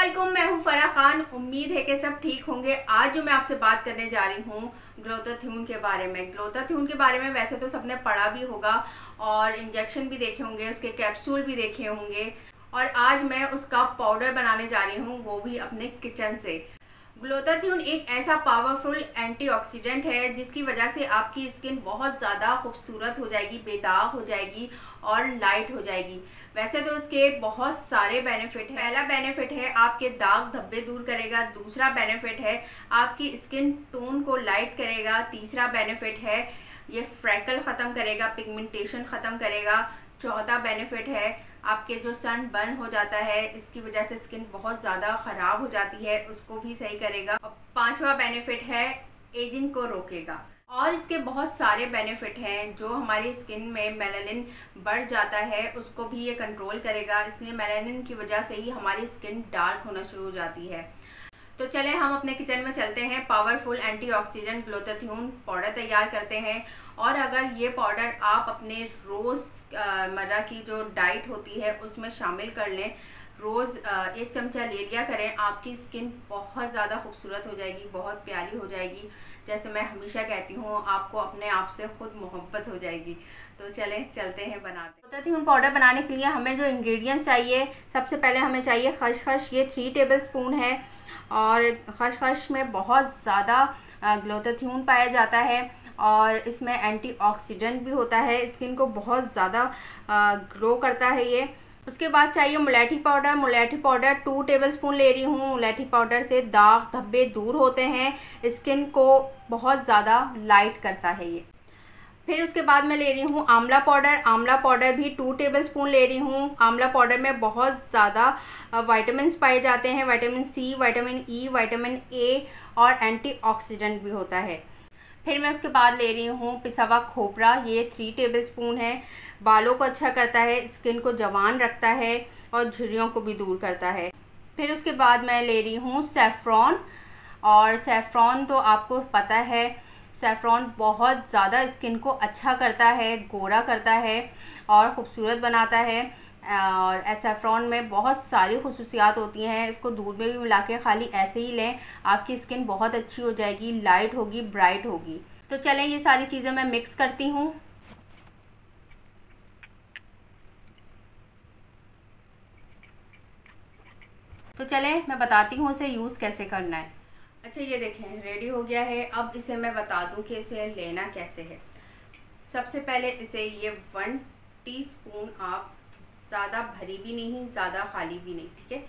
अस्सलामुअलैकुम, मैं हूं फराह खान। उम्मीद है कि सब ठीक होंगे। आज जो मैं आपसे बात करने जा रही हूं ग्लोटाथ्योन के बारे में। ग्लोटाथ्योन के बारे में वैसे तो सबने पढ़ा भी होगा और इंजेक्शन भी देखे होंगे, उसके कैप्सूल भी देखे होंगे। और आज मैं उसका पाउडर बनाने जा रही हूँ, वो भी अपने किचन से। ग्लोटाथ्योन एक ऐसा पावरफुल एंटीऑक्सीडेंट है जिसकी वजह से आपकी स्किन बहुत ज़्यादा खूबसूरत हो जाएगी, बेदाग हो जाएगी और लाइट हो जाएगी। वैसे तो इसके बहुत सारे बेनिफिट हैं। पहला बेनिफिट है आपके दाग धब्बे दूर करेगा। दूसरा बेनिफिट है आपकी स्किन टोन को लाइट करेगा। तीसरा बेनिफिट है ये फ्रैकल ख़त्म करेगा, पिगमेंटेशन ख़त्म करेगा। चौथा बेनिफिट है आपके जो सन बर्न हो जाता है, इसकी वजह से स्किन बहुत ज़्यादा ख़राब हो जाती है, उसको भी सही करेगा। और पांचवा बेनिफिट है एजिंग को रोकेगा। और इसके बहुत सारे बेनिफिट हैं। जो हमारी स्किन में मेलानिन बढ़ जाता है उसको भी ये कंट्रोल करेगा। इसलिए मेलानिन की वजह से ही हमारी स्किन डार्क होना शुरू हो जाती है। तो चलें हम अपने किचन में चलते हैं, पावरफुल एंटीऑक्सीडेंट ग्लोटाथ्योन पाउडर तैयार करते हैं। और अगर ये पाउडर आप अपने रोज़मर्रा की जो डाइट होती है उसमें शामिल कर लें, रोज़ 1 चमचा ले लिया करें, आपकी स्किन बहुत ज़्यादा खूबसूरत हो जाएगी, बहुत प्यारी हो जाएगी। जैसे मैं हमेशा कहती हूँ, आपको अपने आप से खुद मोहब्बत हो जाएगी। तो चलें चलते हैं बनाते। ग्लोटाथ्योन पाउडर बनाने के लिए हमें जो इंग्रेडिएंट्स चाहिए, सबसे पहले हमें चाहिए खसखस। ये 3 टेबलस्पून है। और खसखस में बहुत ज़्यादा ग्लोटाथ्योन पाया जाता है और इसमें एंटीऑक्सीडेंट भी होता है, स्किन को बहुत ज़्यादा ग्लो करता है ये। उसके बाद चाहिए मुलेठी पाउडर। मुलेठी पाउडर 2 टेबलस्पून ले रही हूँ। मुलेठी पाउडर से दाग धब्बे दूर होते हैं, स्किन को बहुत ज़्यादा लाइट करता है ये। फिर उसके बाद मैं ले रही हूँ आंवला पाउडर। आंवला पाउडर भी 2 टेबलस्पून ले रही हूँ। आंवला पाउडर में बहुत ज़्यादा विटामिन्स पाए जाते हैं, vitamin C, vitamin E, vitamin A और एंटीऑक्सीडेंट भी होता है। फिर मैं उसके बाद ले रही हूँ पिसा हुआ खोपरा। ये 3 टेबलस्पून है। बालों को अच्छा करता है, स्किन को जवान रखता है और झुर्रियों को भी दूर करता है। फिर उसके बाद मैं ले रही हूँ सैफ़्रॉन। और सैफ़्रॉन तो आपको पता है, सैफ़्रॉन बहुत ज़्यादा स्किन को अच्छा करता है, गोरा करता है और ख़ूबसूरत बनाता है। और सैफ़्रॉन में बहुत सारी खुसूसियात होती हैं। इसको दूध में भी मिला के खाली ऐसे ही लें, आपकी स्किन बहुत अच्छी हो जाएगी, लाइट होगी, ब्राइट होगी। तो चलें ये सारी चीज़ें मैं मिक्स करती हूँ। तो चलें मैं बताती हूँ इसे यूज़ कैसे करना है। अच्छा ये देखें रेडी हो गया है। अब इसे मैं बता दूँ कि इसे लेना कैसे है। सबसे पहले इसे ये 1 टीस्पून, आप ज़्यादा भरी भी नहीं, ज़्यादा खाली भी नहीं, ठीक है।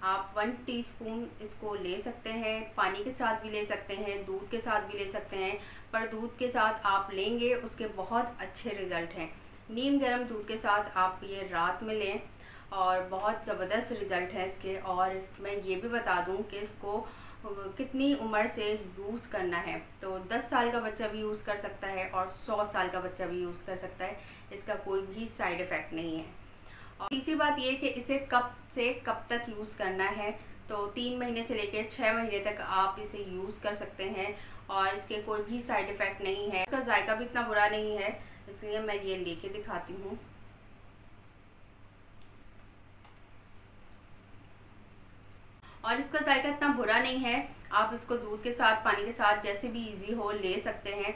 आप 1 टीस्पून इसको ले सकते हैं, पानी के साथ भी ले सकते हैं, दूध के साथ भी ले सकते हैं। पर दूध के साथ आप लेंगे उसके बहुत अच्छे रिज़ल्ट हैं। नीम गर्म दूध के साथ आप ये रात में लें और बहुत ज़बरदस्त रिज़ल्ट है इसके। और मैं ये भी बता दूँ कि इसको कितनी उम्र से यूज़ करना है। तो 10 साल का बच्चा भी यूज़ कर सकता है और 100 साल का बच्चा भी यूज़ कर सकता है। इसका कोई भी साइड इफ़ेक्ट नहीं है। और तीसरी बात ये कि इसे कब से कब तक यूज़ करना है। तो 3 महीने से लेकर 6 महीने तक आप इसे यूज़ कर सकते हैं और इसके कोई भी साइड इफ़ेक्ट नहीं है। इसका जायका भी इतना बुरा नहीं है, इसलिए मैं ये लेके दिखाती हूँ। और इसका जायका इतना बुरा नहीं है। आप इसको दूध के साथ, पानी के साथ, जैसे भी इजी हो ले सकते हैं।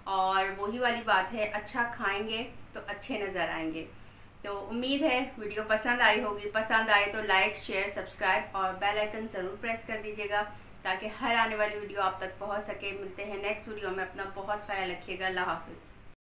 और वही वाली बात है, अच्छा खाएंगे तो अच्छे नज़र आएंगे। तो उम्मीद है वीडियो पसंद आई होगी। पसंद आए तो लाइक, शेयर, सब्सक्राइब और बेल आइकन ज़रूर प्रेस कर दीजिएगा ताकि हर आने वाली वीडियो आप तक पहुंच सके। मिलते हैं नेक्स्ट वीडियो में। अपना बहुत ख्याल रखिएगा। अल्लाह हाफ़िज़।